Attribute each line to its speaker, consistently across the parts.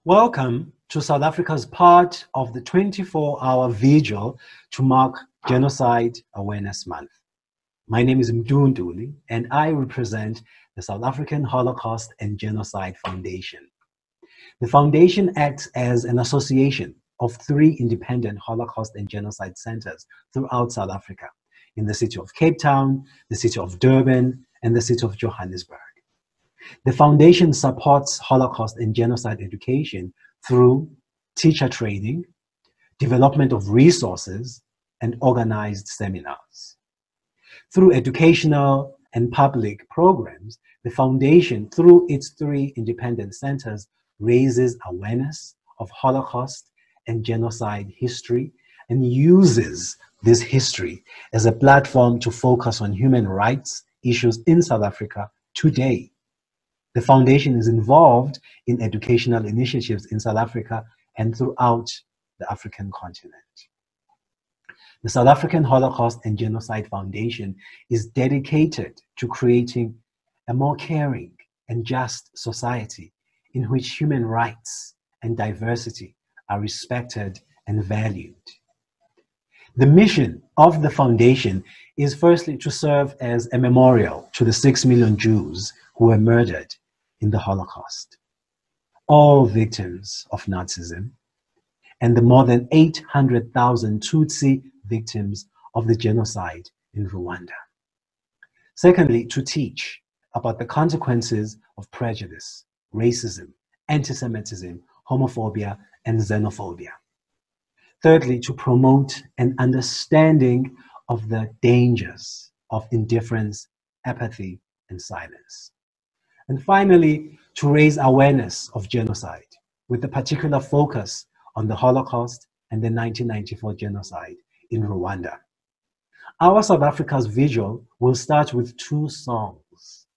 Speaker 1: Welcome to South Africa's part of the 24-hour vigil to mark Genocide Awareness Month. My name is Mdunduli, and I represent the South African Holocaust and Genocide Foundation. The foundation acts as an association of 3 independent Holocaust and Genocide centers throughout South Africa, in the city of Cape Town, the city of Durban, and the city of Johannesburg. The foundation supports Holocaust and genocide education through teacher training, development of resources, and organized seminars. Through educational and public programs, the foundation, through its 3 independent centers, raises awareness of Holocaust and genocide history and uses this history as a platform to focus on human rights issues in South Africa today. The foundation is involved in educational initiatives in South Africa and throughout the African continent. The South African Holocaust and Genocide Foundation is dedicated to creating a more caring and just society in which human rights and diversity are respected and valued. The mission of the foundation is firstly to serve as a memorial to the 6 million Jews who were murdered in the Holocaust, all victims of Nazism, and the more than 800,000 Tutsi victims of the genocide in Rwanda. Secondly, to teach about the consequences of prejudice, racism, anti-Semitism, homophobia, and xenophobia. Thirdly, to promote an understanding of the dangers of indifference, apathy, and silence. And finally, to raise awareness of genocide, with a particular focus on the Holocaust and the 1994 genocide in Rwanda. Our South Africa's vigil will start with 2 songs.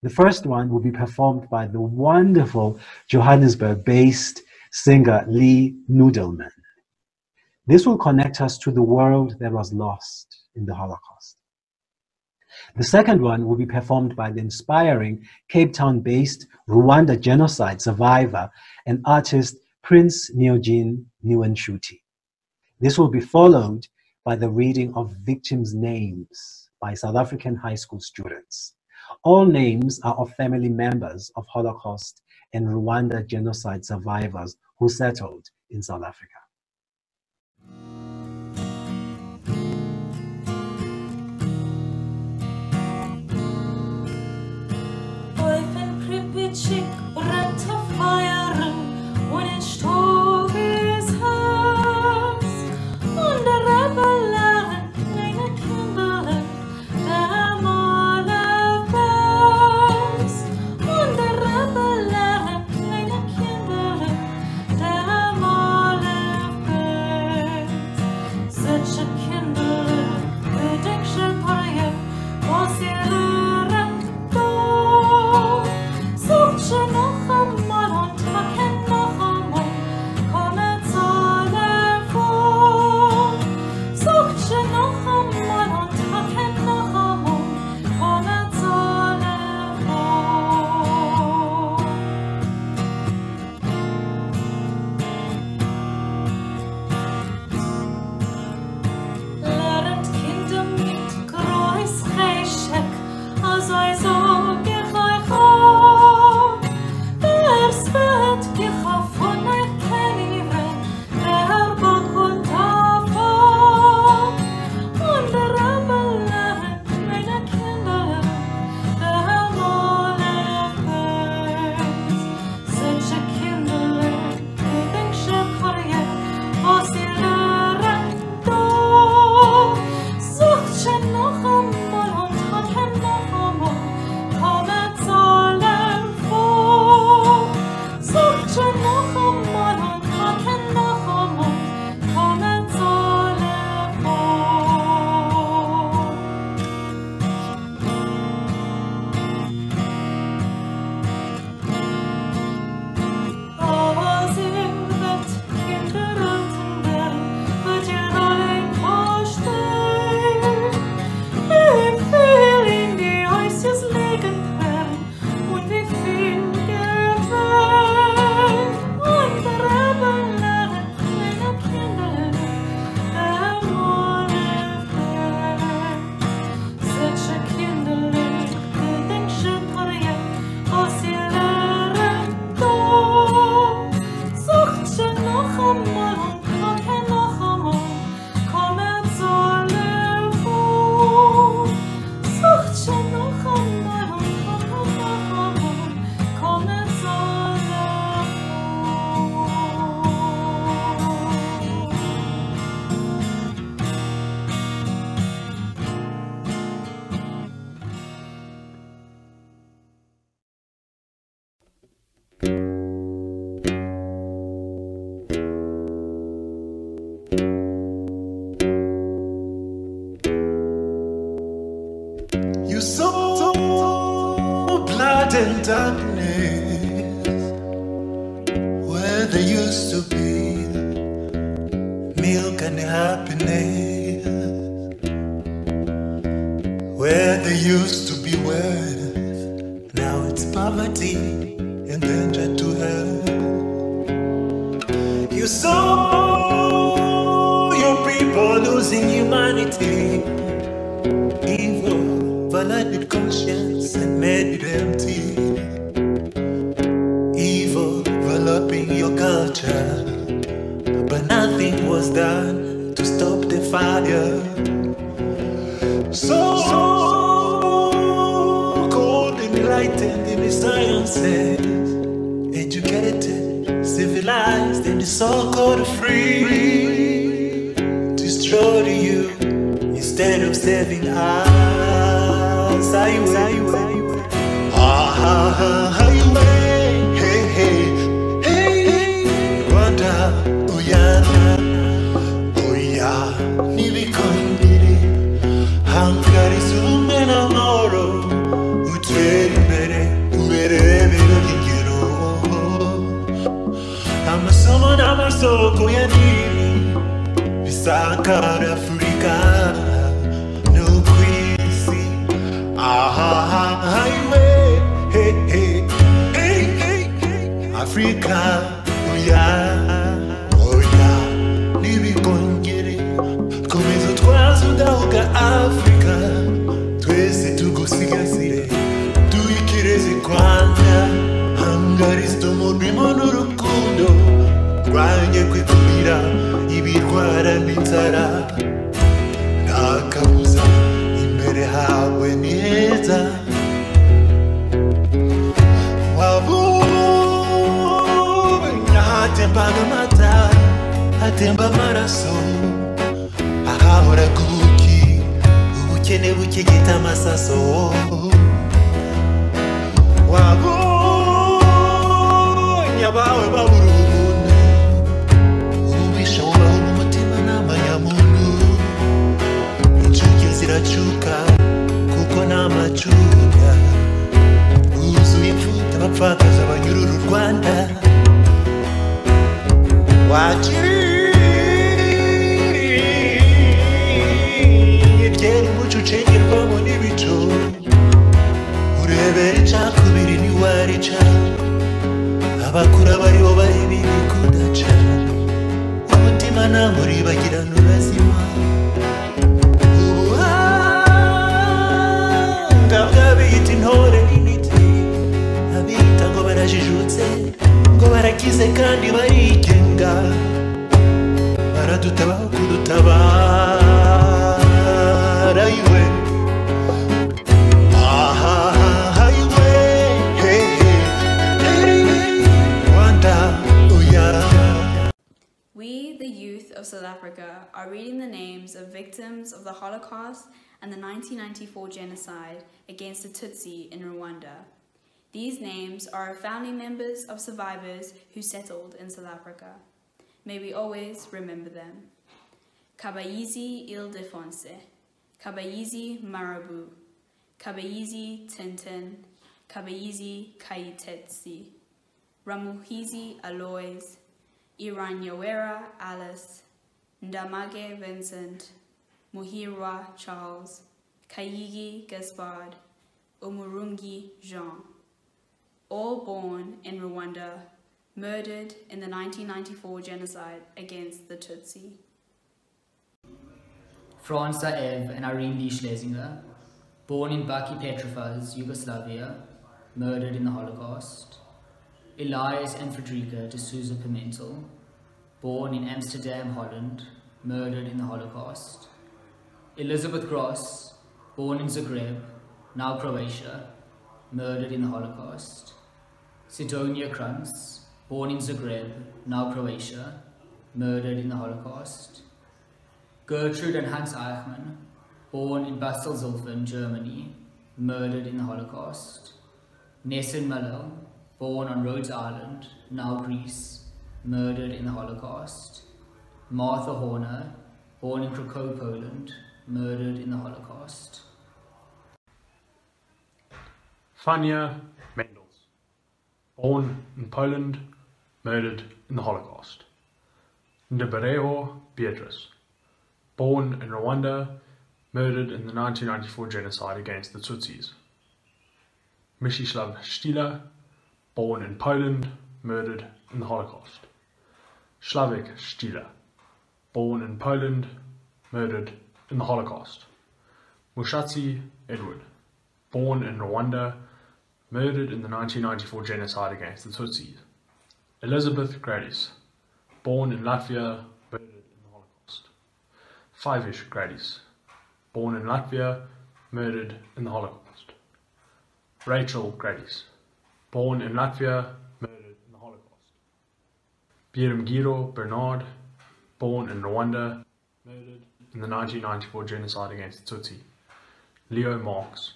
Speaker 1: The first one will be performed by the wonderful Johannesburg-based singer Lee Nudelman. This will connect us to the world that was lost in the Holocaust. The second one will be performed by the inspiring Cape Town-based Rwanda genocide survivor and artist Prince Neogene Niwenshuti. This will be followed by the reading of victims' names by South African high school students. All names are of family members of Holocaust and Rwanda genocide survivors who settled in South Africa.
Speaker 2: Schick brennt auf Feuern und in Stoff ist Hass und der Rebellen, kleine Kinder, der Maler weiß und der Rebellen, kleine Kinder, der Maler weiß. Solche Kinder, bedeckte Paare, was ihr Should
Speaker 3: there used to be milk and happiness, where there used to be wealth, now it's poverty and danger to health. You saw your people losing humanity, evil violated conscience and made it empty, evil developing your culture, but nothing was done to stop the fire. So cold and enlightened in the sciences, educated, civilized, and the so-called free, destroy you instead of saving us. Highway, hey, hey, hey, Rwanda, Uyana, Uya, Nibikondiri, Hungary, Sumena, Moro, Utwere, I'm a summon, I'm a so Koyani, Bisaka, Africa, no queasy, highway, hey, hey, hey, hey, Africa, oh yeah, Nibi Kongiri, Komezo Twazo Dauka, Africa, Twese Tugusigasire, Tuikirezi Kwanda, Hangaristo Modrimono Rukundo, Rwanye Kwikubira, Ibirwara Nitara, Nakabuza, Imbere hawe neza, Wabube, Nahatembaga mata, Hatemba maraso, Ahahora kuki, Ubukene bukigita amasaso, Wabonye abawe babura ubuntu, ububisha bubaho n'umutima n'amanyamuntu, incuke ziracuka kuko n'amacuga, wuzuye imfuta abapfakaza abanyurura u Rwanda, wakiriye ryera umuco ucengerwamo n'ibico, urebera icakubiri ntiwarica, abakura baribo bareba ibikudaca, umutima namuribagirana urazima, ubuhanga bw'abiyita intore n'intiti, abiyita ngo barajijutse, ngo barakize kandi barigenga, baradutabaho kudutabara iwe.
Speaker 4: We, the youth of South Africa, are reading the names of victims of the Holocaust and the 1994 genocide against the Tutsi in Rwanda. These names are family members of survivors who settled in South Africa. May we always remember them. Kabayizi Ildefonse, Kabayizi Marabu, Kabayizi Tintin, Kabayizi Kaitetsi, Ramuhizi Alois, Iranyawera Alice, Ndamage Vincent, Muhirwa Charles, Kayigi Gaspard, Umurungi Jean, all born in Rwanda, murdered in the 1994 genocide against the Tutsi.
Speaker 5: Franz Seif and Irene Schlesinger, born in Baki Petrovac, Yugoslavia, murdered in the Holocaust. Elias and Frederica de Souza Pimentel, born in Amsterdam, Holland, murdered in the Holocaust. Elizabeth Gross, born in Zagreb, now Croatia, murdered in the Holocaust. Sidonia Krantz, born in Zagreb, now Croatia, murdered in the Holocaust. Gertrude and Hans Eichmann, born in Bastelzulfen, Germany, murdered in the Holocaust. Nessun Malel, born on Rhodes Island, now Greece, murdered in the Holocaust. Martha Horner, born in Krakow, Poland, murdered in the Holocaust.
Speaker 6: Fania Mendels, born in Poland, murdered in the Holocaust. Ndabareho Beatrice, born in Rwanda, murdered in the 1994 genocide against the Tutsis. Mshislav Stila, born in Poland, murdered in the Holocaust. Slavik Stila, born in Poland, murdered in the Holocaust. Mushatsi Edward, born in Rwanda, murdered in the 1994 genocide against the Tutsis. Elizabeth Gradis, born in Latvia, murdered in the Holocaust. Fivish Gradis, born in Latvia, murdered in the Holocaust. Rachel Gradis, born in Latvia, murdered in the Holocaust. Birumgiro Bernard, born in Rwanda, murdered in the 1994 genocide against the Tutsi. Leo Marx,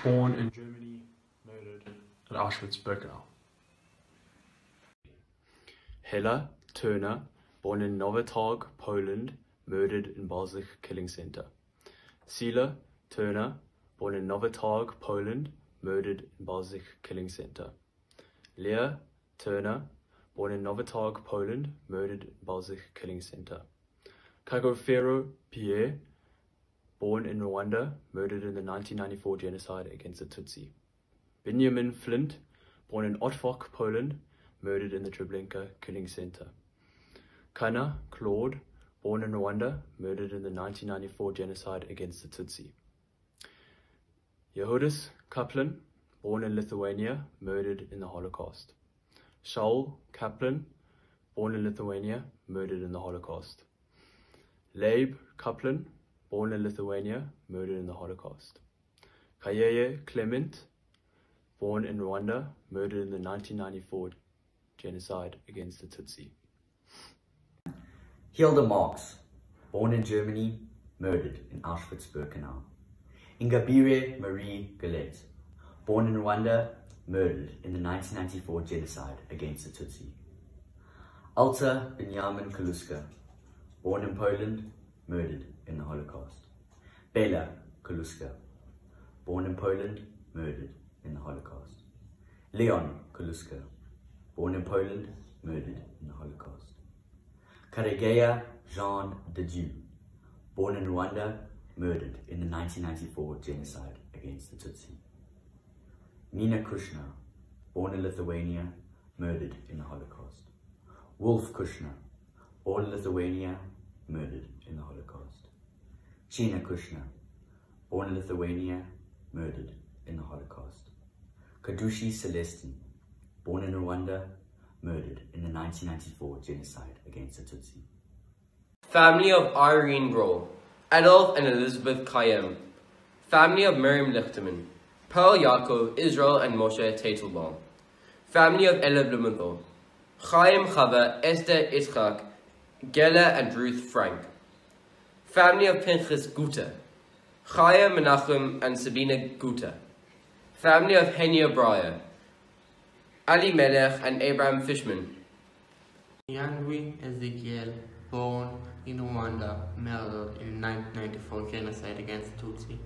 Speaker 6: born in Germany, murdered at Auschwitz-Birkenau.
Speaker 7: Hella Turner, born in Novatog, Poland, murdered in Balzich Killing Center. Sila Turner, born in Novatog, Poland, murdered in Balzich Killing Center. Leah Turner, born in Novatog, Poland, murdered in Balzich Killing Center. Kagofero Pierre, born in Rwanda, murdered in the 1994 genocide against the Tutsi. Benjamin Flint, born in Otwock, Poland, murdered in the Treblinka Killing Center. Kana Claude, born in Rwanda, murdered in the 1994 genocide against the Tutsi. Yehudis Kaplan, born in Lithuania, murdered in the Holocaust. Shaul Kaplan, born in Lithuania, murdered in the Holocaust. Leib Kaplan, born in Lithuania, murdered in the Holocaust. Kayeye Clement, born in Rwanda, murdered in the 1994 genocide against the Tutsi.
Speaker 8: Hilda Marx, born in Germany, murdered in Auschwitz-Birkenau. Ingabire Marie Galette, born in Rwanda, murdered in the 1994 genocide against the Tutsi. Alta Benjamin Kaluska, born in Poland, murdered in the Holocaust. Bela Kaluska, born in Poland, murdered in the Holocaust. Leon Kaluska, born in Poland, murdered in the Holocaust. Karegeya Jean de Dieu, born in Rwanda, murdered in the 1994 genocide against the Tutsi. Nina Kushner, born in Lithuania, murdered in the Holocaust. Wolf Kushner, born in Lithuania, murdered in the Holocaust. China Kushner, born in Lithuania, murdered in the Holocaust. Kadushi Celestin, born in Rwanda, murdered in the 1994 genocide against the Tutsi.
Speaker 9: Family of Irene Grohl, Adolf and Elizabeth Kayem. Family of Miriam Lichterman, Pearl Yaakov, Israel and Moshe Teitelbaum. Family of Ella Blumenthal, Chaim Chava, Esther Itzchak, Gela and Ruth Frank. Family of Pinchas Guta, Chaya Menachem and Sabina Guta. Family of Henia Breyer, Ali Melech and Abraham Fishman.
Speaker 10: Yandwi Ezekiel, born in Rwanda, murdered in 1994 genocide against Tutsi.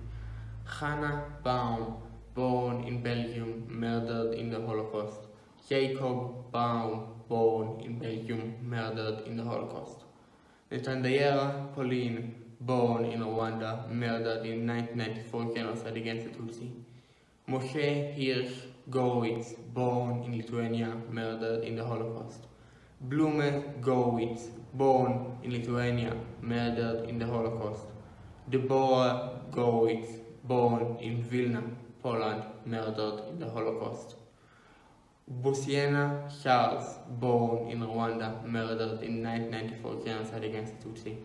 Speaker 10: Hannah Baum, born in Belgium, murdered in the Holocaust. Jacob Baum, born in Belgium, murdered in the Holocaust. Netandayera Pauline, born in Rwanda, murdered in 1994 genocide against the Tutsi. Moshe Hirsch Gorwitz, born in Lithuania, murdered in the Holocaust. Blume Gorwitz, born in Lithuania, murdered in the Holocaust. Deborah Gorwitz, born in Vilna, Poland, murdered in the Holocaust. Bosiena Charles, born in Rwanda, murdered in 1994 genocide against the Tutsi.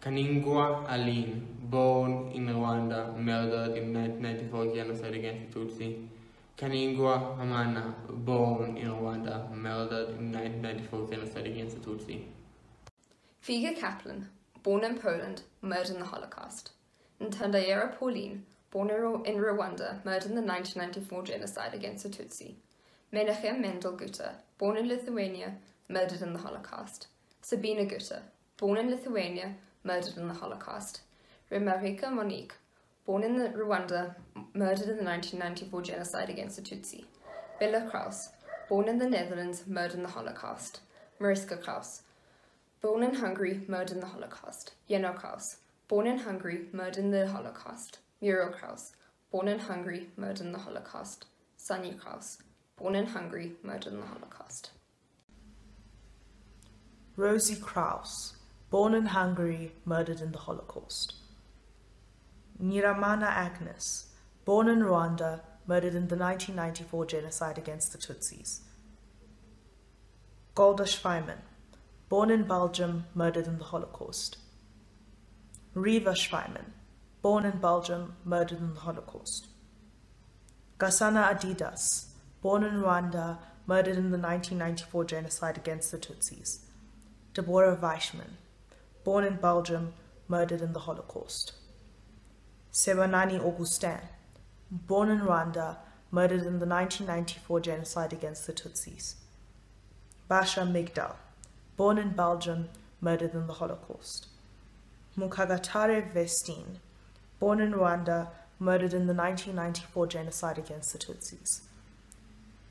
Speaker 10: Kaningwa Aline, born in Rwanda, murdered in 1994 genocide against the Tutsi. Kaningwa Hamana, born in Rwanda, murdered in 1994 genocide against the Tutsi.
Speaker 11: Figa Kaplan, born in Poland, murdered in the Holocaust. Ntandayera Pauline, born in Rwanda, murdered in the 1994 genocide against the Tutsi. Menachem Mendel Guta, born in Lithuania, murdered in the Holocaust. Sabina Guta, born in Lithuania, murdered in the Holocaust. Remarika Monique, born in Rwanda, murdered in the 1994 genocide against the Tutsi. Bella Kraus, born in the Netherlands, murdered in the Holocaust. Mariska Kraus, born in Hungary, murdered in the Holocaust. Jenno Kraus, born in Hungary, murdered in the Holocaust. Muriel Kraus, born in Hungary, murdered in the Holocaust. Sanja Kraus, born in Hungary, murdered in the Holocaust.
Speaker 12: Rosie Kraus, born in Hungary, murdered in the Holocaust. Nyiramana Agnes, born in Rwanda, murdered in the 1994 genocide against the Tutsis. Golda Schweiman, born in Belgium, murdered in the Holocaust. Riva Schweiman, born in Belgium, murdered in the Holocaust. Gasana Adidas, born in Rwanda, murdered in the 1994 genocide against the Tutsis. Deborah Weishman, born in Belgium, murdered in the Holocaust. Sebanani Augustin, born in Rwanda, murdered in the 1994 genocide against the Tutsis. Basha Migdal, born in Belgium, murdered in the Holocaust. Mukagatare Vestine, born in Rwanda, murdered in the 1994 genocide against the Tutsis.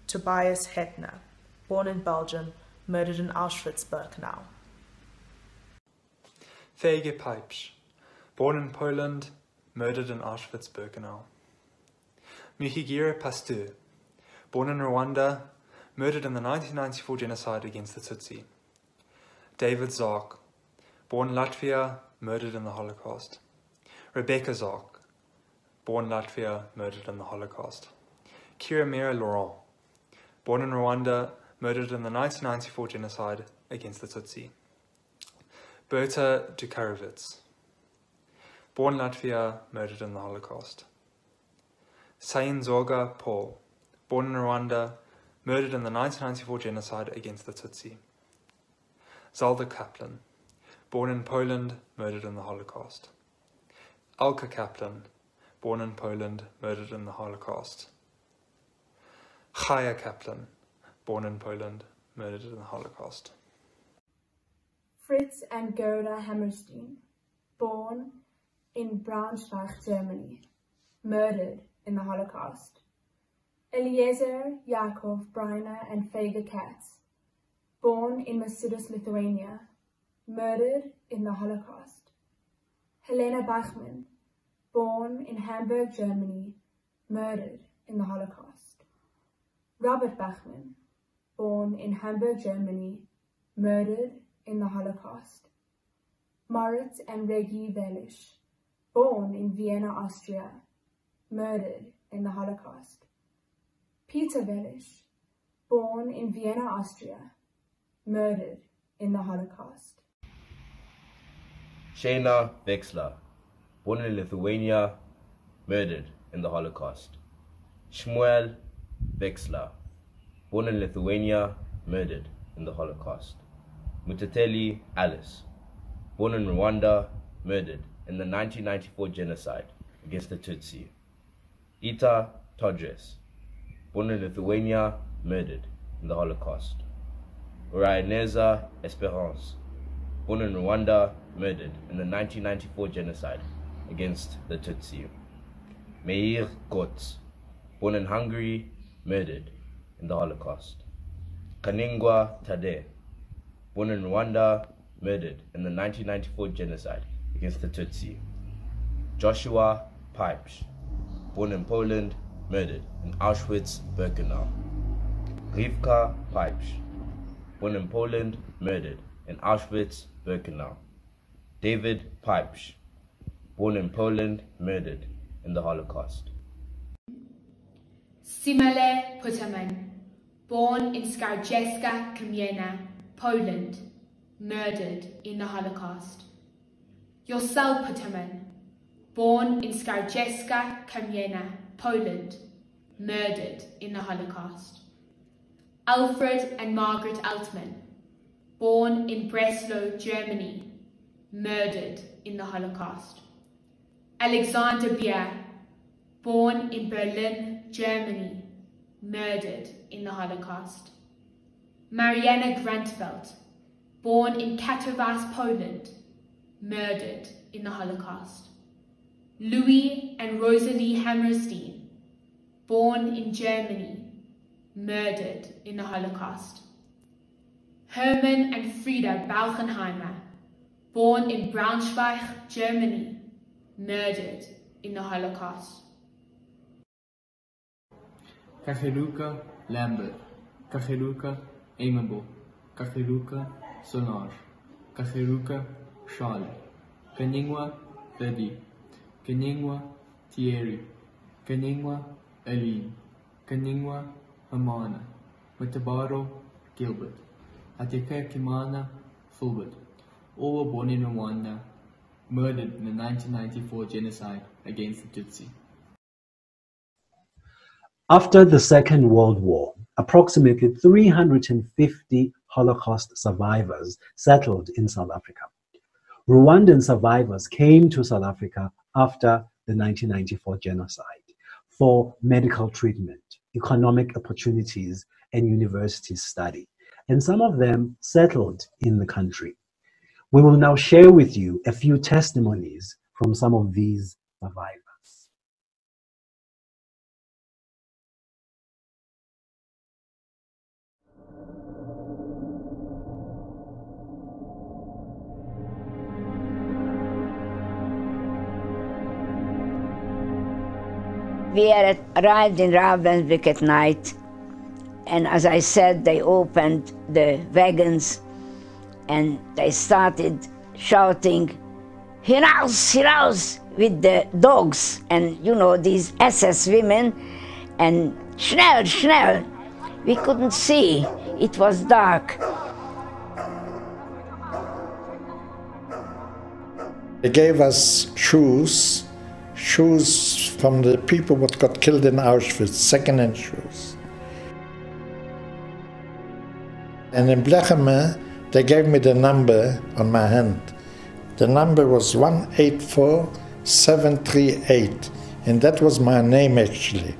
Speaker 12: Tobias Hetner, born in Belgium, murdered in Auschwitz-Birkenau.
Speaker 13: Feige Pipes, born in Poland, murdered in Auschwitz-Birkenau. Muhigire Pasteur, born in Rwanda, murdered in the 1994 genocide against the Tutsi. David Zark, born in Latvia, murdered in the Holocaust. Rebecca Zark, born in Latvia, murdered in the Holocaust. Kiramira Laurent, born in Rwanda, murdered in the 1994 genocide against the Tutsi. Berta Dukarovitz, born in Latvia, murdered in the Holocaust. Sain Zorga Paul, born in Rwanda, murdered in the 1994 genocide against the Tutsi. Zalda Kaplan, born in Poland, murdered in the Holocaust. Alka Kaplan, born in Poland, murdered in the Holocaust. Chaya Kaplan, born in Poland, murdered in the Holocaust.
Speaker 14: Fritz and Gerda Hammerstein, born in Braunschweig, Germany, murdered in the Holocaust. Eliezer Yakov Breiner and Feige Katz, born in Masudis, Lithuania, murdered in the Holocaust. Helena Bachmann, born in Hamburg, Germany, murdered in the Holocaust. Robert Bachmann, born in Hamburg, Germany, murdered in the Holocaust. Moritz and Regi Welisch, born in Vienna, Austria, murdered in the Holocaust. Peter Welisch, born in Vienna, Austria, murdered in the Holocaust.
Speaker 15: Shayna Vexler, born in Lithuania, murdered in the Holocaust. Shmuel Vexler, born in Lithuania, murdered in the Holocaust. Mutateli Alice, born in Rwanda, murdered in the 1994 genocide against the Tutsi. Ita Todres, born in Lithuania, murdered in the Holocaust. Uraineza Esperance, born in Rwanda, murdered in the 1994 genocide against the Tutsi. Meir Gotz, born in Hungary, murdered in the Holocaust. Kaningwa Tade, born in Rwanda, murdered in the 1994 genocide against the Tutsi. Joshua Pipes, born in Poland, murdered in Auschwitz-Birkenau. Rivka Pipes, born in Poland, murdered in Auschwitz-Birkenau. David Pipes, born in Poland, murdered in the Holocaust.
Speaker 16: Simele Putterman, born in Skarżewska Kamienia, Poland, murdered in the Holocaust. Yosel Putterman, born in Skarżewska Kamienia, Poland, murdered in the Holocaust. Alfred and Margaret Altman, born in Breslau, Germany, murdered in the Holocaust. Alexander Bier, born in Berlin, Germany, murdered in the Holocaust. Mariana Grantfeld, born in Katowice, Poland, murdered in the Holocaust. Louis and Rosalie Hammerstein, born in Germany, murdered in the Holocaust. Hermann and Frieda Bauchenheimer, born in Braunschweig, Germany, murdered in the Holocaust.
Speaker 17: Kageruka Lambert, Kageruka Emable, Kageruka Sonar, Kageruka Charlotte, Kaningwa Lady, Kaningwa Thierry, Kaningwa Helene, Kaningwa Hamana, Matabaro Gilbert, Ateka Kimana Fulbert, all were born in Rwanda, murdered in the 1994 genocide against the Tutsi.
Speaker 1: After the Second World War, approximately 350 Holocaust survivors settled in South Africa. Rwandan survivors came to South Africa after the 1994 genocide for medical treatment, economic opportunities, and university study, and some of them settled in the country. We will now share with you a few testimonies from some of these survivors.
Speaker 18: We had arrived in Ravensbrück at night, and as I said, they opened the wagons and they started shouting, "Hinaus, hinaus," with the dogs and, you know, these SS women, and "Schnell, schnell." We couldn't see, it was dark.
Speaker 19: They gave us shoes from the people what got killed in Auschwitz, second-hand shoes. And in Blecheme, they gave me the number on my hand. The number was 184738, and that was my name actually.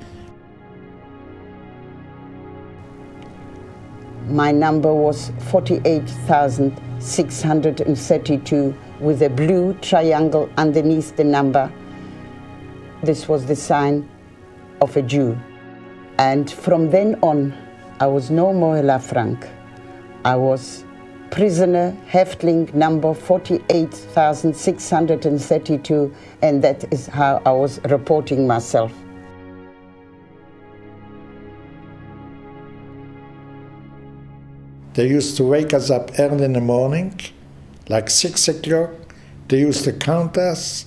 Speaker 20: My number was 48,632 with a blue triangle underneath the number. This was the sign of a Jew. And from then on, I was no more La Franc. I was prisoner, Häftling number 48,632, and that is how I was reporting myself.
Speaker 19: They used to wake us up early in the morning, like 6 o'clock. They used to count us,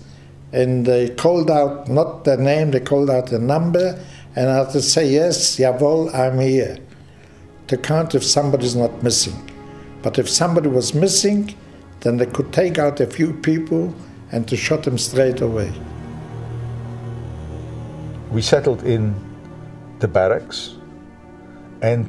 Speaker 19: and they called out not the name, they called out the number, and I had to say, yes, jawohl, I'm here, to count if somebody's not missing. But if somebody was missing, then they could take out a few people and to shot them straight away.
Speaker 21: We settled in the barracks, and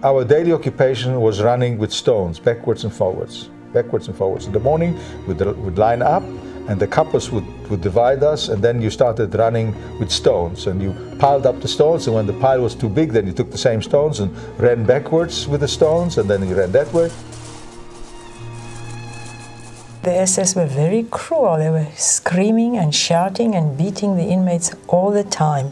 Speaker 21: our daily occupation was running with stones, backwards and forwards, backwards and forwards. In the morning, we'd line up, and the couples would divide us, and then you started running with stones, and you piled up the stones, and when the pile was too big, then you took the same stones and ran backwards with the stones, and then you ran that way.
Speaker 22: The SS were very cruel. They were screaming and shouting and beating the inmates all the time.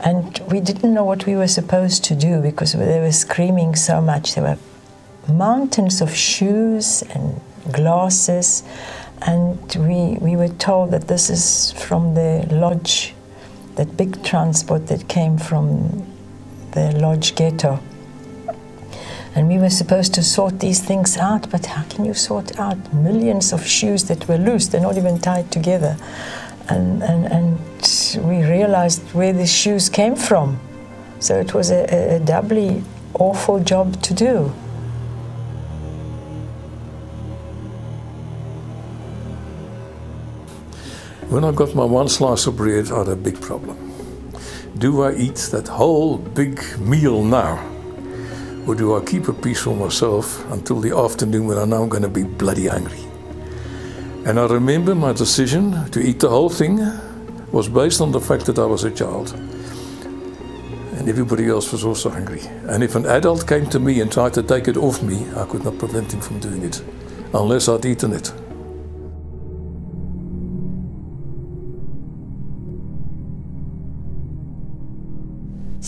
Speaker 22: And we didn't know what we were supposed to do because they were screaming so much. There were mountains of shoes and glasses, and we were told that this is from the lodge, that big transport that came from the lodge ghetto. And we were supposed to sort these things out, but how can you sort out millions of shoes that were loose? They're not even tied together. And we realized where the shoes came from. So it was a doubly awful job to do.
Speaker 23: When I got my one slice of bread, I had a big problem. Do I eat that whole big meal now? Or do I keep a piece for myself until the afternoon when I know I'm going to be bloody hungry? And I remember my decision to eat the whole thing was based on the fact that I was a child. And everybody else was also hungry. And if an adult came to me and tried to take it off me, I could not prevent him from doing it, unless I'd eaten it.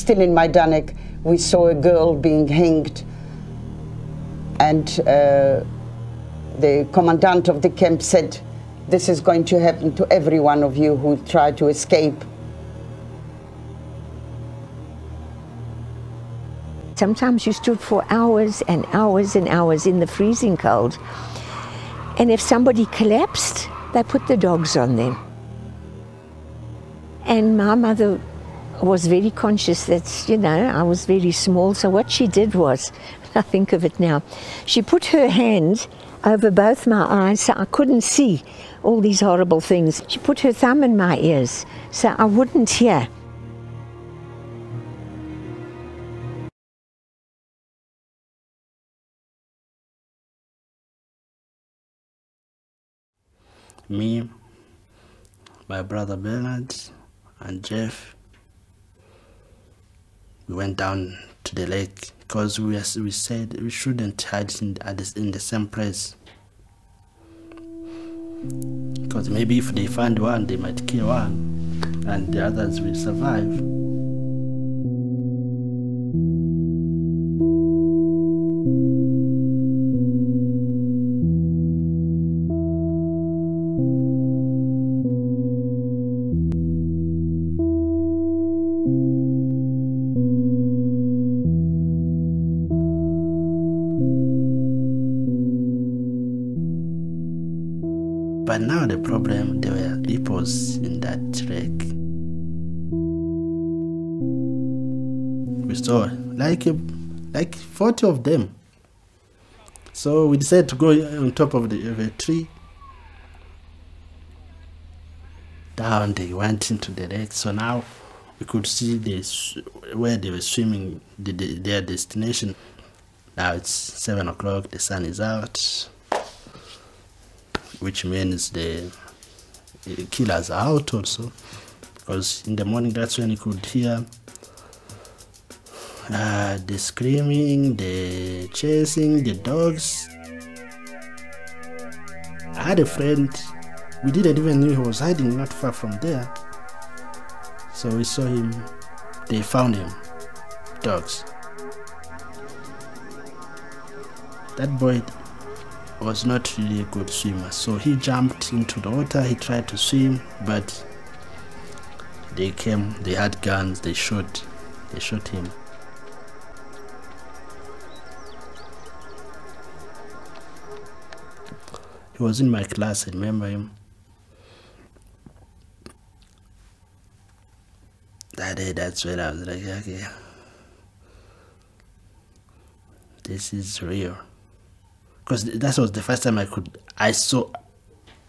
Speaker 20: still in Majdanek, we saw a girl being hanged, and the commandant of the camp said, "This is going to happen to every one of you who try to escape."
Speaker 18: Sometimes you stood for hours and hours and hours in the freezing cold, and if somebody collapsed, they put the dogs on them. And my mother was very conscious that, you know, I was very small, so what she did was, I think of it now, she put her hand over both my eyes so I couldn't see all these horrible things. She put her thumb in my ears so I wouldn't hear.
Speaker 2: Me, my brother Bernard, and Jeff, we went down to the lake because we said we shouldn't hide in the same place. Because maybe if they find one, they might kill one, and the others will survive. But now the problem, there were hippos in that lake. We saw like 40 of them. So we decided to go on top of the tree. Down they went into the lake. So now we could see where they were swimming, their destination. Now it's 7 o'clock, the sun is out, which means the killers are out also, because in the morning that's when you could hear the screaming, the chasing, the dogs. I had a friend, we didn't even know he was hiding not far from there. So we saw him, they found him, dogs. That boy was not really a good swimmer, so he jumped into the water, he tried to swim, but they came, they had guns, they shot him. He was in my class, I remember him. That day, that's when I was like, okay, this is real. Because that was the first time I saw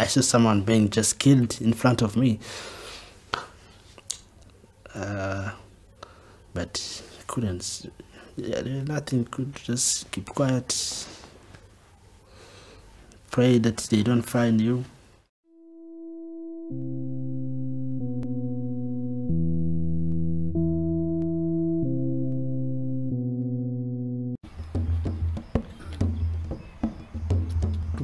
Speaker 2: someone being just killed in front of me. But couldn't, nothing, could just keep quiet. Pray that they don't find you.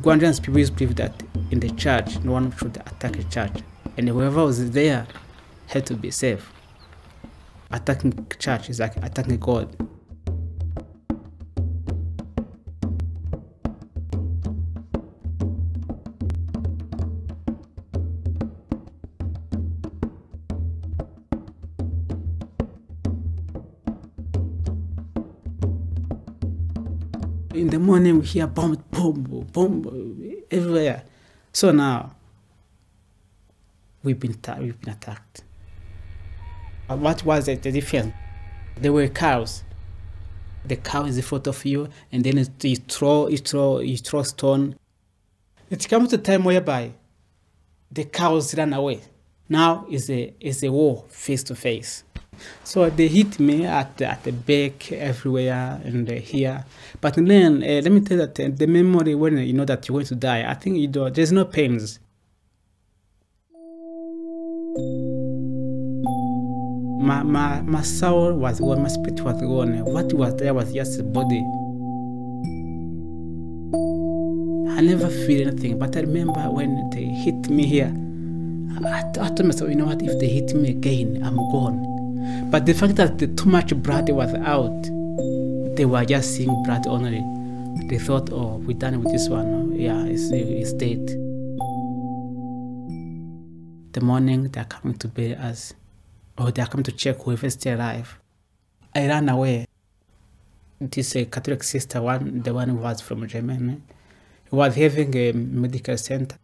Speaker 3: Rwandans people used to believe that in the church, no one should attack a church, and whoever was there had to be safe. Attacking church is like attacking God. In the morning we hear bomb, boom, boom, everywhere. So now we've been attacked. What was the difference? There were cows. The cow is in front of you, and then you throw stone. It comes to a time whereby the cows run away. Now is a war face to face. So they hit me at the back, everywhere, and here. But then, let me tell you that the memory when you know that you're going to die, I think there's no pains. My soul was gone, my spirit was gone. What was there was just a body. I never feel anything, but I remember when they hit me here, I told myself, you know what, if they hit me again, I'm gone. But the fact that too much blood was out, they were just seeing blood only. They thought, oh, we're done with this one. Yeah, it's dead. The morning they're coming to bury us, or they're coming to check whoever's still alive. I ran away. This Catholic sister, the one who was from Germany, he was having a medical center.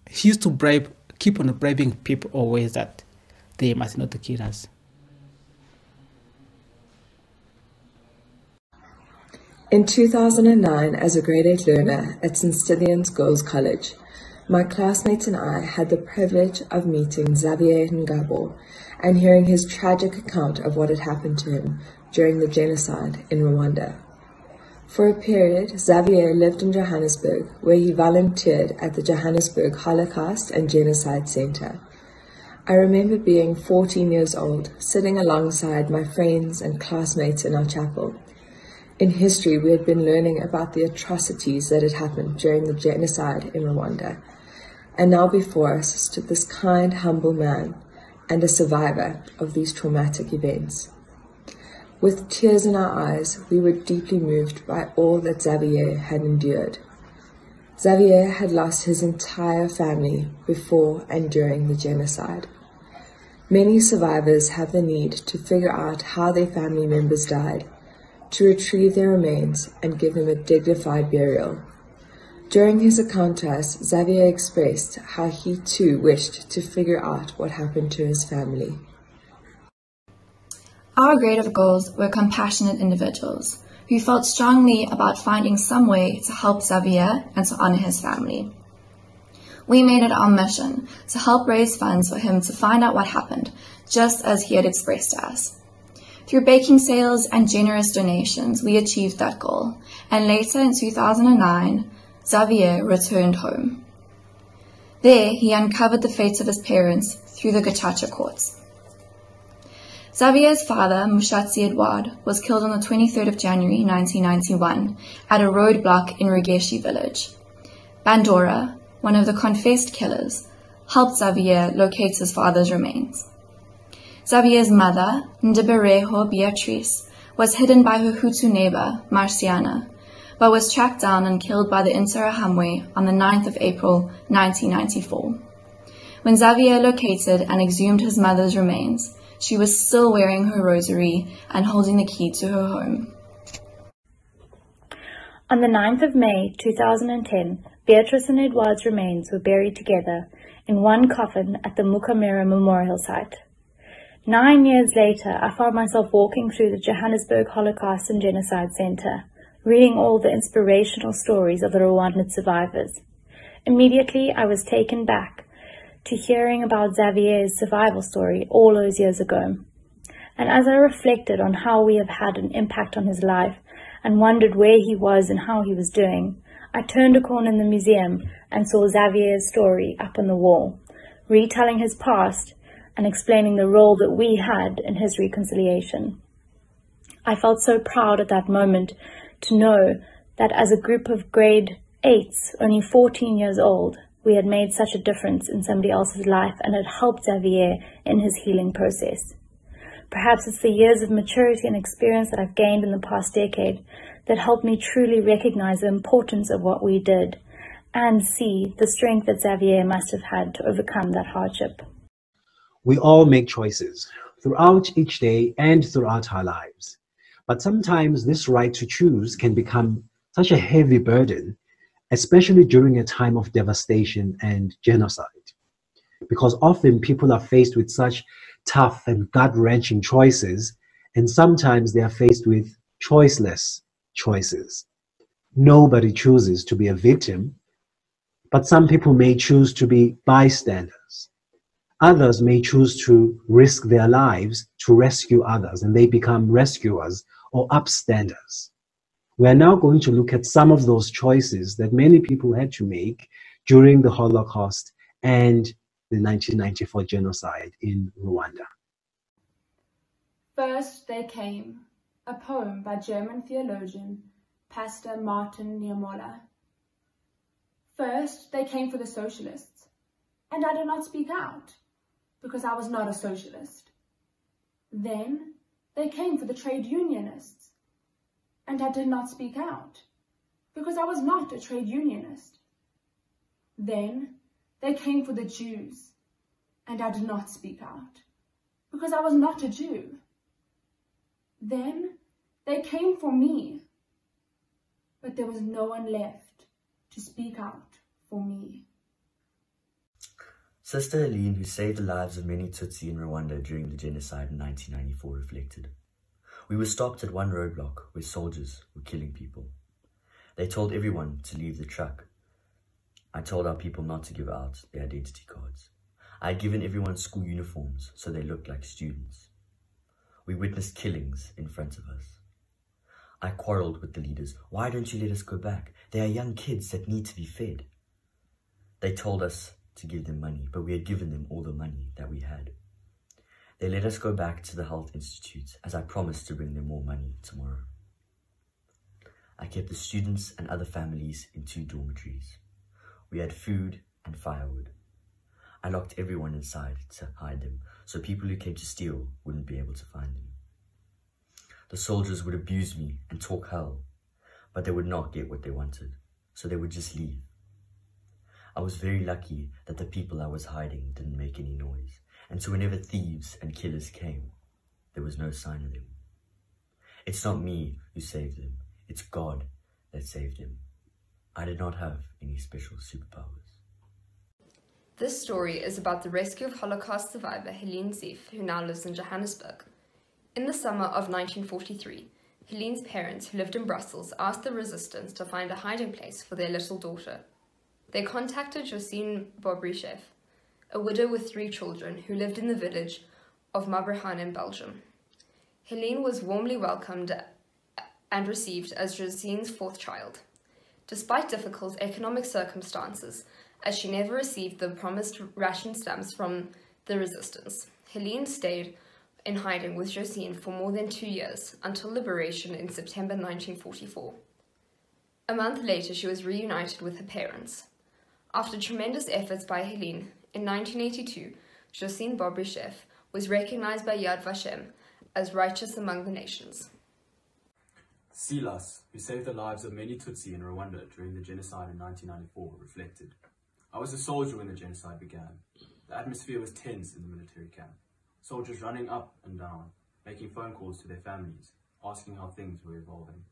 Speaker 3: He used to keep on bribing people always that they must not kill us.
Speaker 4: In 2009, as a grade 8 learner at St. Stithians Girls' College, my classmates and I had the privilege of meeting Xavier Ngabo and hearing his tragic account of what had happened to him during the genocide in Rwanda. For a period, Xavier lived in Johannesburg, where he volunteered at the Johannesburg Holocaust and Genocide Center. I remember being 14 years old, sitting alongside my friends and classmates in our chapel. In history, we had been learning about the atrocities that had happened during the genocide in Rwanda. And now before us stood this kind, humble man and a survivor of these traumatic events. With tears in our eyes, we were deeply moved by all that Xavier had endured. Xavier had lost his entire family before and during the genocide. Many survivors have the need to figure out how their family members died, to retrieve their remains and give them a dignified burial. During his account to us, Xavier expressed how he too wished to figure out what happened to his family.
Speaker 11: Our grade of girls were compassionate individuals who felt strongly about finding some way to help Xavier and to honor his family. We made it our mission to help raise funds for him to find out what happened, just as he had expressed to us. Through baking sales and generous donations, we achieved that goal, and later in 2009, Xavier returned home. There, he uncovered the fates of his parents through the Gacaca courts. Xavier's father, Mushatsi Edouard, was killed on the 23rd of January 1991 at a roadblock in Rugeshi village. Bandora, one of the confessed killers, helped Xavier locate his father's remains. Xavier's mother, Ndibereho Beatrice, was hidden by her Hutu neighbor, Marciana, but was tracked down and killed by the Interahamwe on the 9th of April 1994. When Xavier located and exhumed his mother's remains, she was still wearing her rosary and holding the key to her home.
Speaker 5: On the 9th of May 2010, Beatrice and Edouard's remains were buried together in one coffin at the Mukamira Memorial Site. 9 years later, I found myself walking through the Johannesburg Holocaust and Genocide Center, reading all the inspirational stories of the Rwandan survivors. Immediately, I was taken back to hearing about Xavier's survival story all those years ago. And as I reflected on how we have had an impact on his life and wondered where he was and how he was doing, I turned a corner in the museum and saw Xavier's story up on the wall, retelling his past and explaining the role that we had in his reconciliation. I felt so proud at that moment to know that as a group of grade 8s, only 14 years old, we had made such a difference in somebody else's life and had helped Xavier in his healing process. Perhaps it's the years of maturity and experience that I've gained in the past decade that helped me truly recognize the importance of what we did and see the strength that Xavier must have had to overcome that hardship.
Speaker 1: We all make choices throughout each day and throughout our lives. But sometimes this right to choose can become such a heavy burden, especially during a time of devastation and genocide. Because often people are faced with such tough and gut-wrenching choices, and sometimes they are faced with choiceless choices. Nobody chooses to be a victim, but some people may choose to be bystanders. Others may choose to risk their lives to rescue others, and they become rescuers or upstanders. We are now going to look at some of those choices that many people had to make during the Holocaust and the 1994 genocide in Rwanda.
Speaker 14: First They Came, a poem by German theologian Pastor Martin Niemöller. First they came for the socialists, and I did not speak out, because I was not a socialist. Then they came for the trade unionists, and I did not speak out, because I was not a trade unionist. Then they came for the Jews, and I did not speak out, because I was not a Jew. Then they came for me, but there was no one left to speak out for me.
Speaker 6: Sister Helene, who saved the lives of many Tutsi in Rwanda during the genocide in 1994, reflected. We were stopped at one roadblock where soldiers were killing people. They told everyone to leave the truck. I told our people not to give out their identity cards. I had given everyone school uniforms so they looked like students. We witnessed killings in front of us. I quarreled with the leaders. Why don't you let us go back? They are young kids that need to be fed. They told us to give them money, but we had given them all the money that we had. They let us go back to the health institute as I promised to bring them more money tomorrow. I kept the students and other families in 2 dormitories. We had food and firewood. I locked everyone inside to hide them, so people who came to steal wouldn't be able to find them. The soldiers would abuse me and talk hell, but they would not get what they wanted, so they would just leave. I was very lucky that the people I was hiding didn't make any noise, and so whenever thieves and killers came, there was no sign of them. It's not me who saved them, it's God that saved them. I did not have any special superpowers.
Speaker 11: This story is about the rescue of Holocaust survivor Helene Seif, who now lives in Johannesburg. In the summer of 1943, Helene's parents, who lived in Brussels, asked the resistance to find a hiding place for their little daughter. They contacted Josine Bobryshev, a widow with 3 children who lived in the village of Mabrehan in Belgium. Helene was warmly welcomed and received as Josine's 4th child. Despite difficult economic circumstances, as she never received the promised ration stamps from the resistance, Helene stayed in hiding with Josine for more than 2 years, until liberation in September 1944. A month later, she was reunited with her parents. After tremendous efforts by Helene, in 1982, Josine Bobryshev was recognized by Yad Vashem as righteous among the nations.
Speaker 7: Silas, who saved the lives of many Tutsi in Rwanda during the genocide in 1994, reflected. I was a soldier when the genocide began. The atmosphere was tense in the military camp. Soldiers running up and down, making phone calls to their families, asking how things were evolving.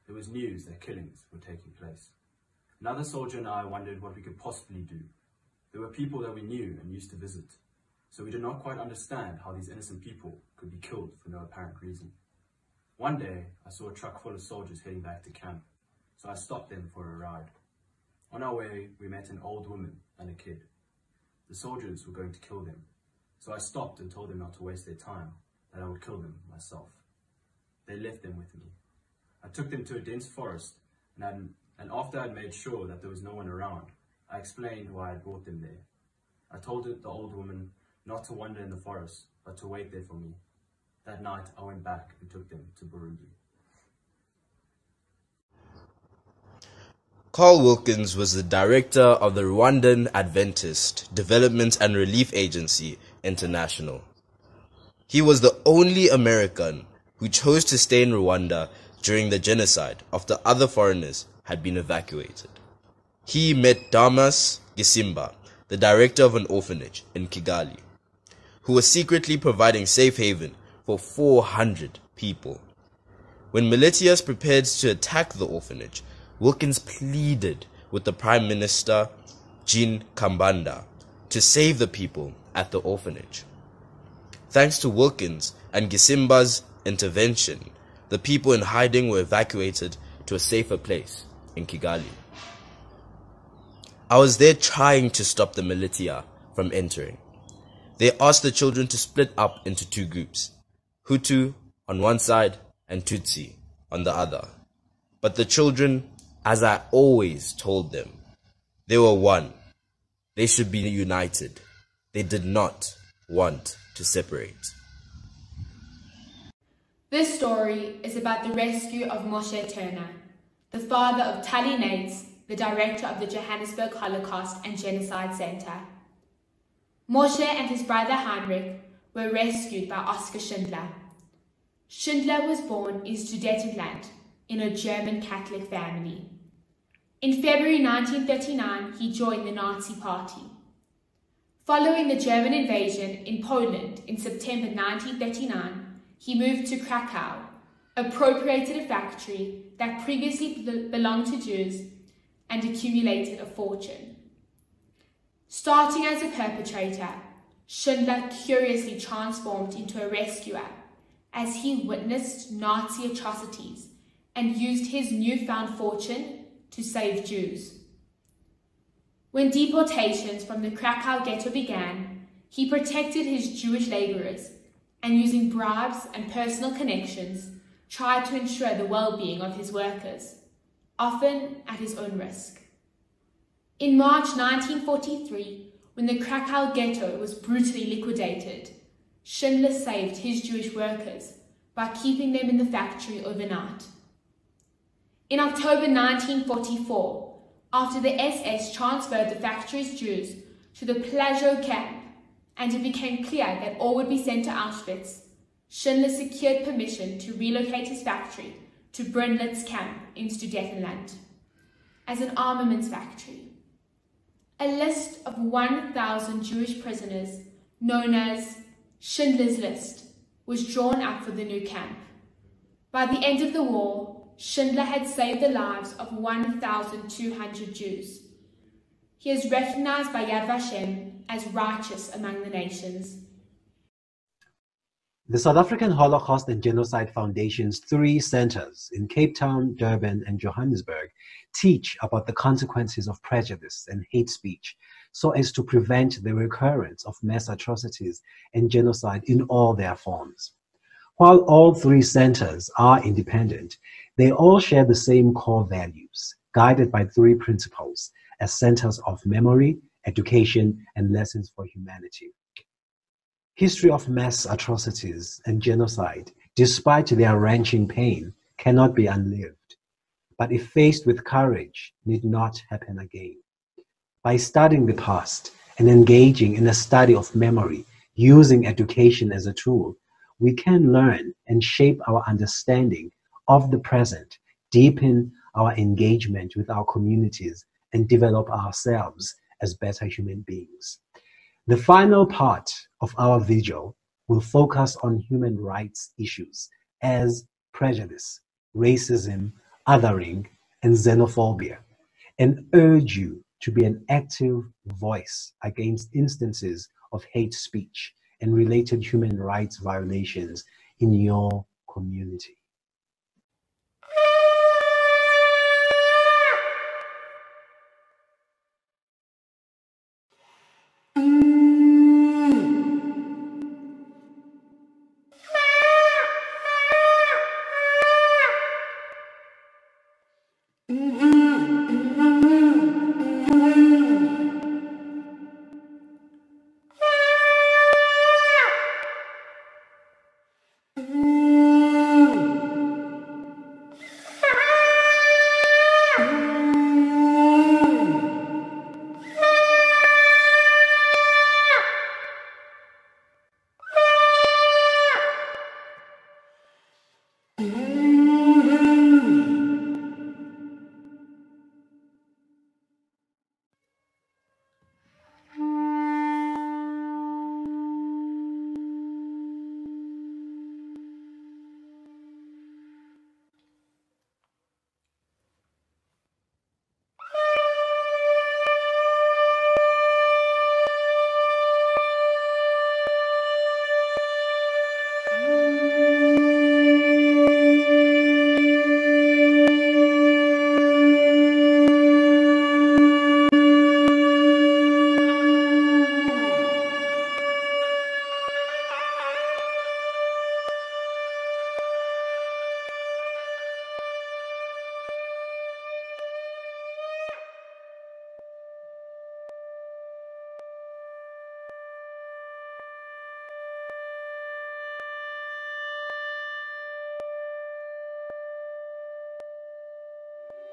Speaker 7: There was news that killings were taking place. Another soldier and I wondered what we could possibly do. There were people that we knew and used to visit, so we did not quite understand how these innocent people could be killed for no apparent reason. One day, I saw a truck full of soldiers heading back to camp, so I stopped them for a ride. On our way, we met an old woman and a kid. The soldiers were going to kill them, so I stopped and told them not to waste their time, that I would kill them myself. They left them with me. I took them to a dense forest, and after I'd made sure that there was no one around, I explained why I brought them there. I told the old woman not to wander in the forest, but to wait there for me. That night, I went back and took them to Burundi.
Speaker 15: Carl Wilkins was the director of the Rwandan Adventist Development and Relief Agency International. He was the only American who chose to stay in Rwanda during the genocide after other foreigners had been evacuated. He met Damas Gisimba, the director of an orphanage in Kigali, who was secretly providing safe haven for 400 people. When militias prepared to attack the orphanage, Wilkins pleaded with the Prime Minister, Jean Kambanda, to save the people at the orphanage. Thanks to Wilkins and Gisimba's intervention, the people in hiding were evacuated to a safer place in Kigali. I was there trying to stop the militia from entering. They asked the children to split up into 2 groups, Hutu on one side and Tutsi on the other. But the children, as I always told them, they were one. They should be united. They did not want to separate.
Speaker 16: This story is about the rescue of Moshe Turner, the father of Tali Nates, the director of the Johannesburg Holocaust and Genocide Center. Moshe and his brother Heinrich were rescued by Oskar Schindler. Schindler was born in Sudetenland in a German Catholic family. In February 1939, he joined the Nazi Party. Following the German invasion in Poland in September 1939, he moved to Krakow, appropriated a factory that previously belonged to Jews, and accumulated a fortune. Starting as a perpetrator, Schindler curiously transformed into a rescuer as he witnessed Nazi atrocities and used his newfound fortune to save Jews. When deportations from the Krakow ghetto began, he protected his Jewish labourers and, using bribes and personal connections, tried to ensure the well-being of his workers, often at his own risk. In March 1943, when the Krakow ghetto was brutally liquidated, Schindler saved his Jewish workers by keeping them in the factory overnight. In October 1944, after the SS transferred the factory's Jews to the Plazow camp and it became clear that all would be sent to Auschwitz, Schindler secured permission to relocate his factory to Brunlitz camp in Sudetenland as an armaments factory. A list of 1,000 Jewish prisoners, known as Schindler's List, was drawn up for the new camp. By the end of the war, Schindler had saved the lives of 1,200 Jews. He is recognized by Yad Vashem as righteous among the nations.
Speaker 1: The South African Holocaust and Genocide Foundation's 3 centers in Cape Town, Durban, and Johannesburg teach about the consequences of prejudice and hate speech so as to prevent the recurrence of mass atrocities and genocide in all their forms. While all 3 centers are independent, they all share the same core values, guided by 3 principles as centers of memory, education, and lessons for humanity. History of mass atrocities and genocide, despite their wrenching pain, cannot be unlived, but if faced with courage, need not happen again. By studying the past and engaging in a study of memory, using education as a tool, we can learn and shape our understanding of the present, deepen our engagement with our communities, and develop ourselves as better human beings. The final part of our vigil will focus on human rights issues as prejudice, racism, othering, and xenophobia, and urge you to be an active voice against instances of hate speech and related human rights violations in your community.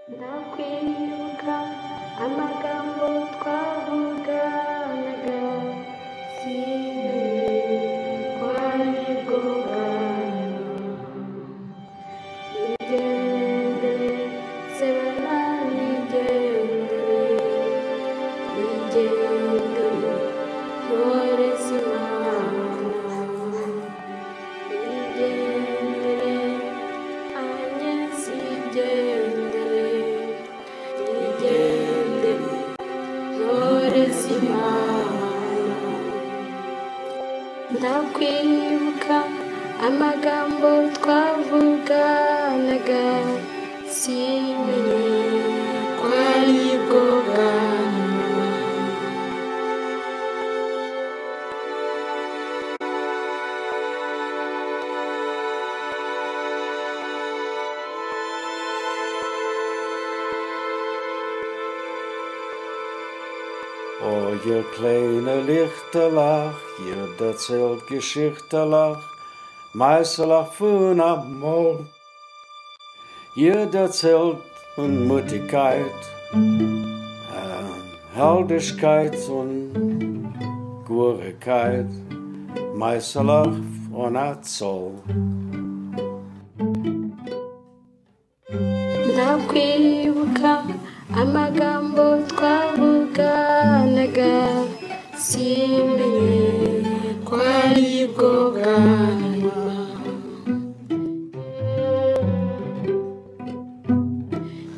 Speaker 8: Ndakwibuka amagambo twavuganaga, sinkeneye kwibuka amagambo twavuganaga simenye ko aribwo bwa nyuma.
Speaker 9: Oh, ihr kleine Lichterlach, ihr erzählt Geschichterlach, Meisterlach von Amor. Ihr erzählt von Mutigkeit, Heldigkeit und Gurigkeit, Meisterlach von Azol.
Speaker 8: Ndakwibuka amagambo twavuganaga simenye ko aribwo bwa nyuma.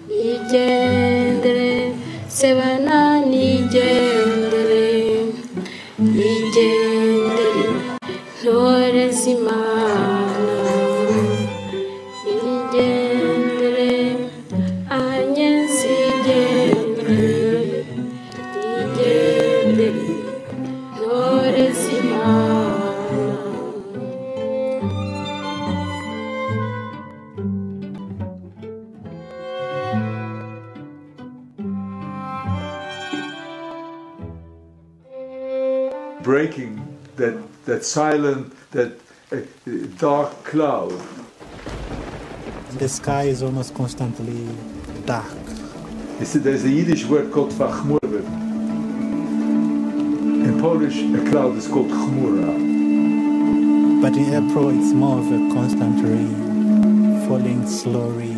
Speaker 8: Nigendere sebana nigendere, nigendere ntore z'Imana, nigendere anye nzigendere, nigendere ntore z'Imana.
Speaker 21: Breaking that silent, that dark cloud.
Speaker 10: The sky is almost constantly dark.
Speaker 21: There's a Yiddish word called chmura. In Polish, a cloud is called chmura.
Speaker 10: But in April, it's more of a constant rain, falling slowly.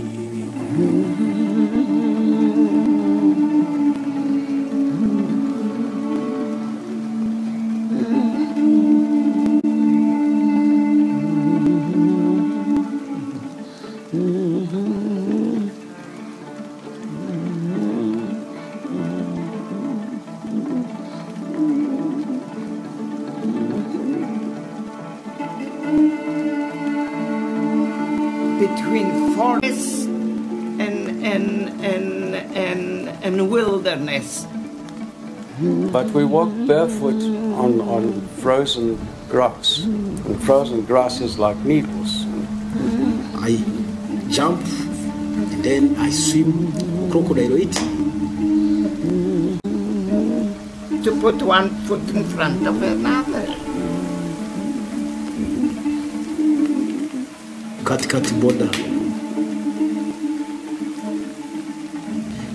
Speaker 12: Between forest and wilderness.
Speaker 9: But we walk barefoot on frozen grass, and frozen grass is like needles.
Speaker 24: I jump and then I swim crocodile eat.
Speaker 12: To put one foot in front of another.
Speaker 24: Katikati border.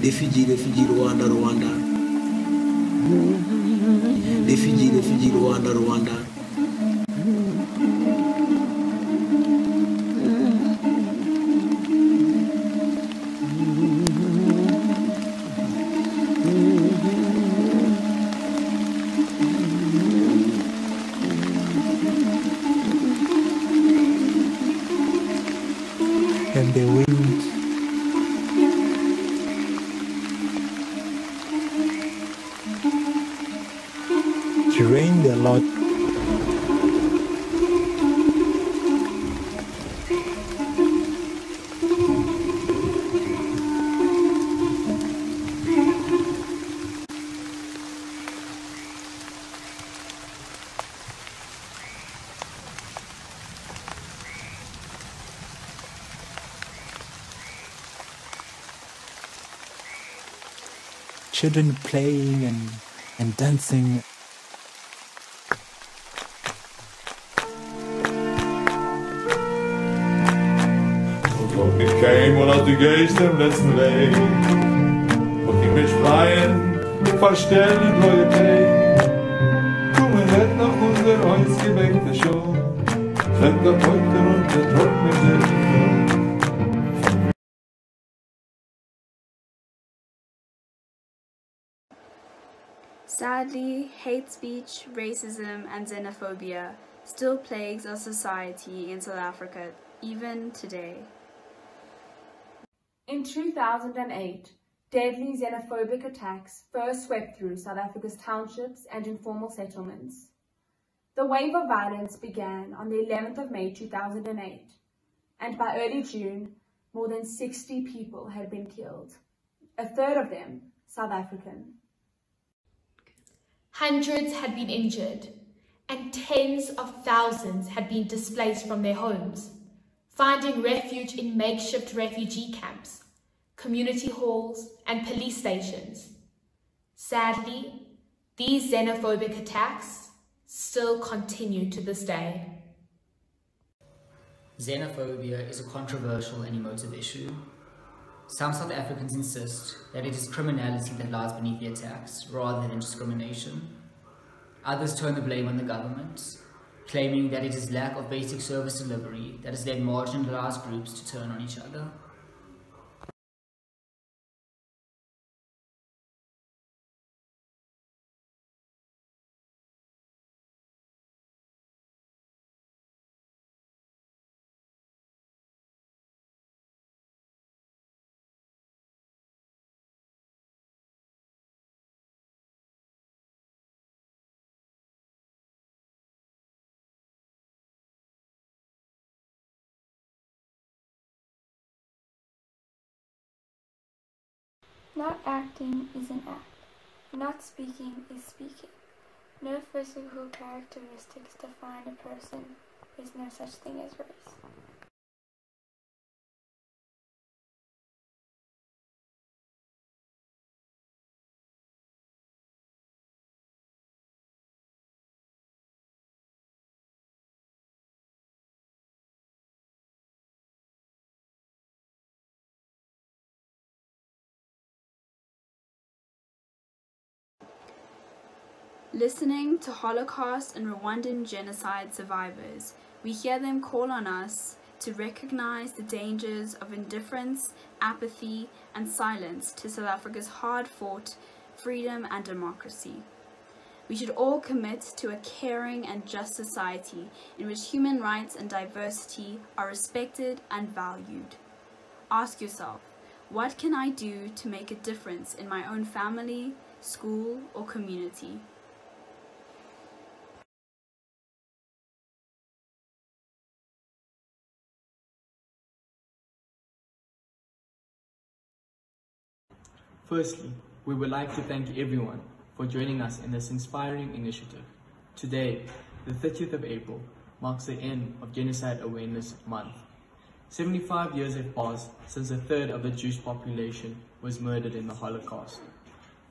Speaker 24: Refugee, Rwanda, Rwanda. Refugee, Rwanda, Rwanda.
Speaker 10: And the wind. It rained a lot. Children playing and dancing.
Speaker 21: Ik came uit de geest im letzten Weg. Und ich mich freien, verstellen neue Tee. Kommen net nach unser Haus geweckt schon. Schlägt der Polter und der trockene Schäfer.
Speaker 25: Sadly, hate speech, racism, and xenophobia still plagues our society in South Africa, even today.
Speaker 14: In 2008, deadly xenophobic attacks first swept through South Africa's townships and informal settlements. The wave of violence began on the 11th of May 2008, and by early June, more than 60 people had been killed, a third of them South African.
Speaker 16: Hundreds had been injured, and tens of thousands had been displaced from their homes, finding refuge in makeshift refugee camps, community halls, and police stations. Sadly, these xenophobic attacks still continue to this day.
Speaker 13: Xenophobia is a controversial and emotive issue. Some South Africans insist that it is criminality that lies beneath the attacks, rather than discrimination. Others turn the blame on the government, claiming that it is lack of basic service delivery that has led marginalized groups to turn on each other.
Speaker 25: Not acting is an act. Not speaking is speaking. No physical characteristics define a person. There is no such thing as race. Listening to Holocaust and Rwandan genocide survivors, we hear them call on us to recognize the dangers of indifference, apathy, and silence to South Africa's hard-fought freedom and democracy. We should all commit to a caring and just society in which human rights and diversity are respected and valued. Ask yourself, what can I do to make a difference in my own family, school, or community?
Speaker 7: Firstly, we would like to thank everyone for joining us in this inspiring initiative. Today, the 30th of April, marks the end of Genocide Awareness Month. 75 years have passed since a third of the Jewish population was murdered in the Holocaust.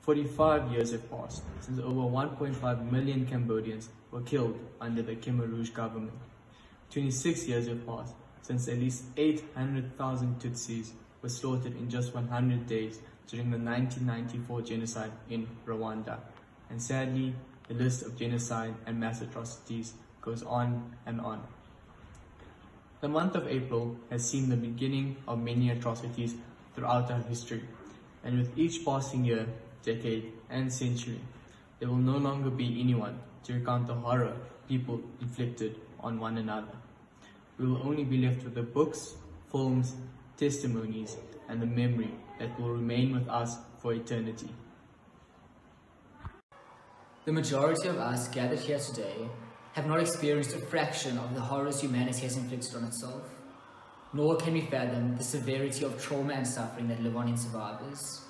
Speaker 7: 45 years have passed since over 1.5 million Cambodians were killed under the Khmer Rouge government. 26 years have passed since at least 800,000 Tutsis were slaughtered in just 100 days during the 1994 genocide in Rwanda. And sadly, the list of genocide and mass atrocities goes on and on. The month of April has seen the beginning of many atrocities throughout our history, and with each passing year, decade, and century, there will no longer be anyone to recount the horror people inflicted on one another. We will only be left with the books, films, testimonies, and the memory that will remain with us for eternity.
Speaker 13: The majority of us gathered here today have not experienced a fraction of the horrors humanity has inflicted on itself, nor can we fathom the severity of trauma and suffering that live on in survivors.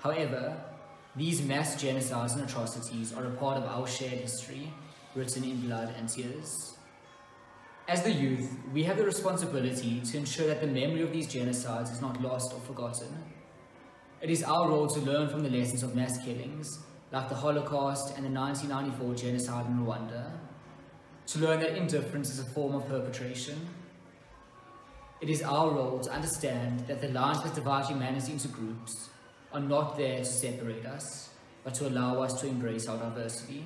Speaker 13: However, these mass genocides and atrocities are a part of our shared history, written in blood and tears. As the youth, we have the responsibility to ensure that the memory of these genocides is not lost or forgotten. It is our role to learn from the lessons of mass killings, like the Holocaust and the 1994 genocide in Rwanda, to learn that indifference is a form of perpetration. It is our role to understand that the lines that divide humanity into groups are not there to separate us, but to allow us to embrace our diversity.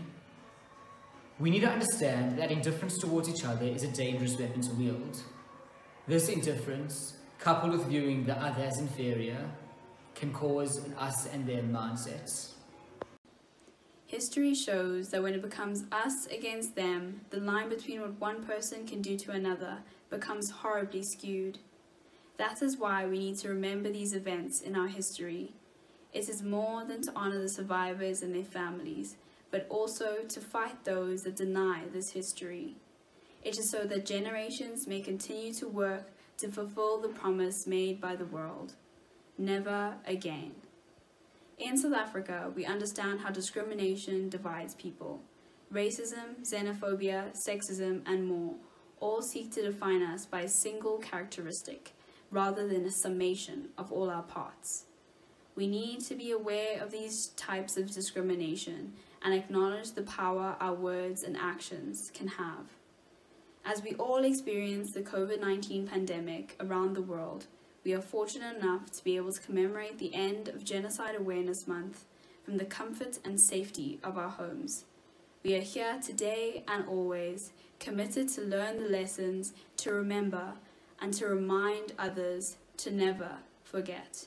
Speaker 13: We need to understand that indifference towards each other is a dangerous weapon to wield. This indifference, coupled with viewing the other as inferior, can cause an us and them mindset.
Speaker 25: History shows that when it becomes us against them, the line between what one person can do to another becomes horribly skewed. That is why we need to remember these events in our history. It is more than to honor the survivors and their families, but also to fight those that deny this history. It is so that generations may continue to work to fulfill the promise made by the world. Never again. In South Africa, we understand how discrimination divides people. Racism, xenophobia, sexism, and more all seek to define us by a single characteristic, rather than a summation of all our parts. We need to be aware of these types of discrimination and acknowledge the power our words and actions can have. As we all experience the COVID-19 pandemic around the world, we are fortunate enough to be able to commemorate the end of Genocide Awareness Month from the comfort and safety of our homes. We are here today and always, committed to learn the lessons, to remember, and to remind others to never forget.